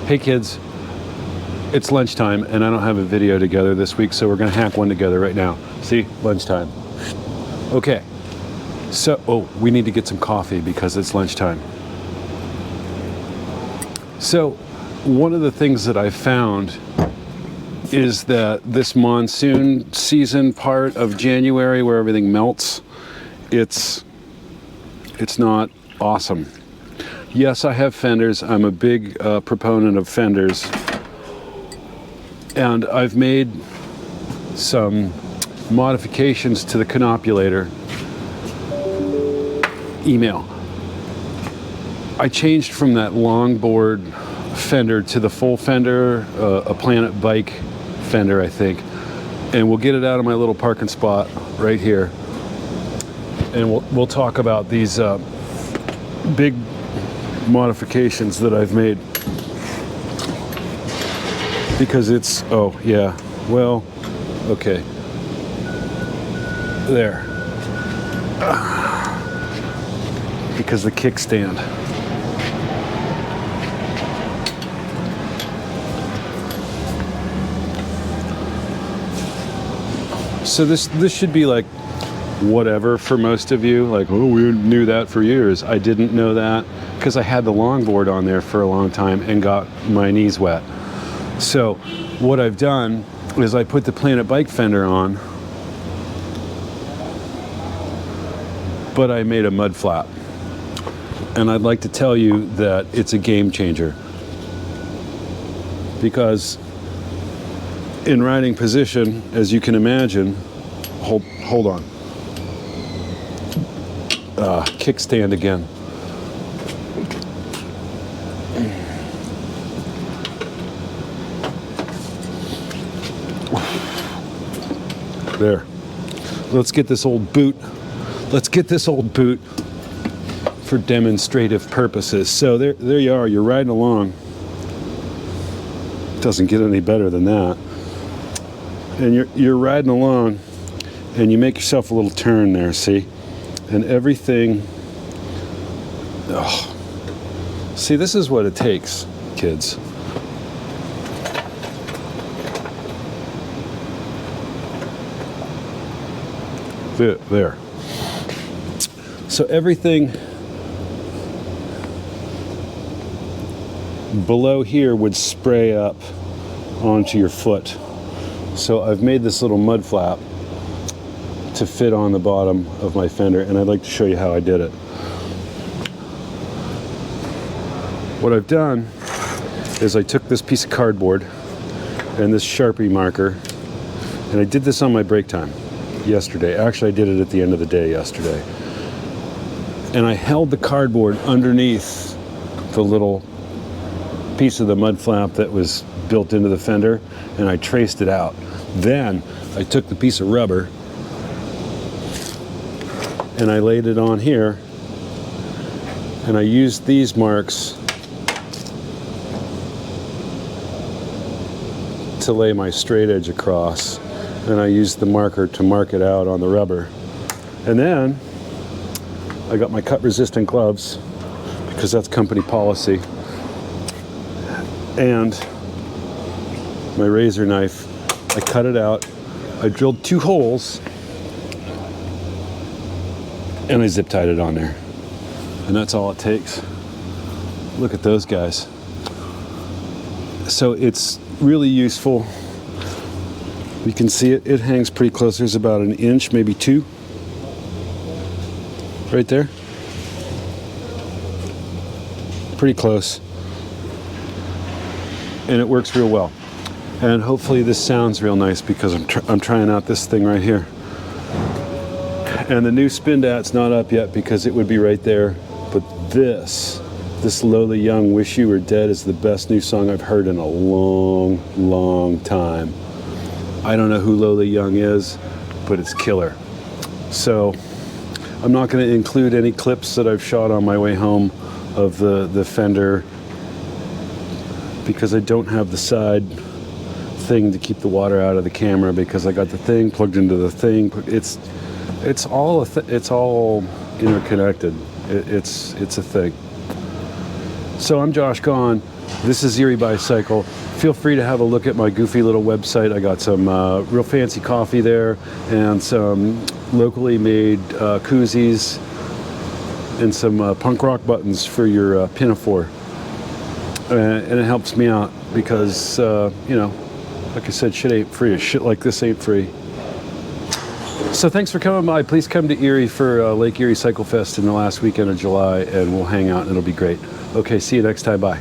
Hey kids, it's lunchtime and I don't have a video together this week, so we're gonna hack one together right now. See, lunchtime. Okay, so, we need to get some coffee because it's lunchtime. So, one of the things that I found is that this monsoon season part of January where everything melts, it's not awesome. Yes, I have Fenders. I'm a big proponent of Fenders. And I've made some modifications to the canopulator. Email. I changed from that longboard Fender to the full Fender, a Planet Bike Fender, I think. And we'll get it out of my little parking spot right here. And we'll talk about these big modifications that I've made, because it's okay, there, because the kickstand. So this should be like whatever for most of you, like, oh, we knew that for years. I didn't know that because I had the longboard on there for a long time and got my knees wet. So what I've done is I put the Planet Bike Fender on, but I made a Mudflap. And I'd like to tell you that it's a game changer, because in riding position, as you can imagine, hold on. Kickstand again. There. Let's get this old boot. Let's get this old boot for demonstrative purposes. So there you are. You're riding along. Doesn't get any better than that. And you're riding along, and you make yourself a little turn there. See, and everything. Oh, see, this is what it takes, kids. There. So everything below here would spray up onto your foot. So I've made this little mud flap to fit on the bottom of my Fender, and I'd like to show you how I did it. What I've done is I took this piece of cardboard and this Sharpie marker, and I did this on my break time yesterday. Actually, I did it at the end of the day yesterday. And I held the cardboard underneath the little piece of the mud flap that was built into the Fender, and I traced it out. Then I took the piece of rubber and I laid it on here, and I used these marks to lay my straight edge across, and I used the marker to mark it out on the rubber. And then I got my cut resistant gloves, because that's company policy, and my razor knife. I cut it out, I drilled 2 holes, and I zip tied it on there. And that's all it takes. Look at those guys. So it's really useful. You can see it hangs pretty close. There's about 1 inch, maybe 2. Right there. Pretty close. And it works real well. And hopefully this sounds real nice, because I'm trying out this thing right here. And the new Spindat's not up yet because it would be right there. But this Lola Young, Wish You Were Dead, is the best new song I've heard in a long, long time. I don't know who Lola Young is, but it's killer. So I'm not going to include any clips that I've shot on my way home of the Fender, because I don't have the side thing to keep the water out of the camera, because I got the thing plugged into the thing. It's all interconnected. It's a thing. So I'm Josh Gahn. This is Erie Bicycle. Feel free to have a look at my goofy little website. I got some real fancy coffee there and some locally made koozies and some punk rock buttons for your pinafore. And it helps me out because, you know, like I said, shit ain't free. Shit like this ain't free. So thanks for coming by. Please come to Erie for Lake Erie Cycle Fest in the last weekend of July, and we'll hang out and it'll be great. Okay, see you next time. Bye.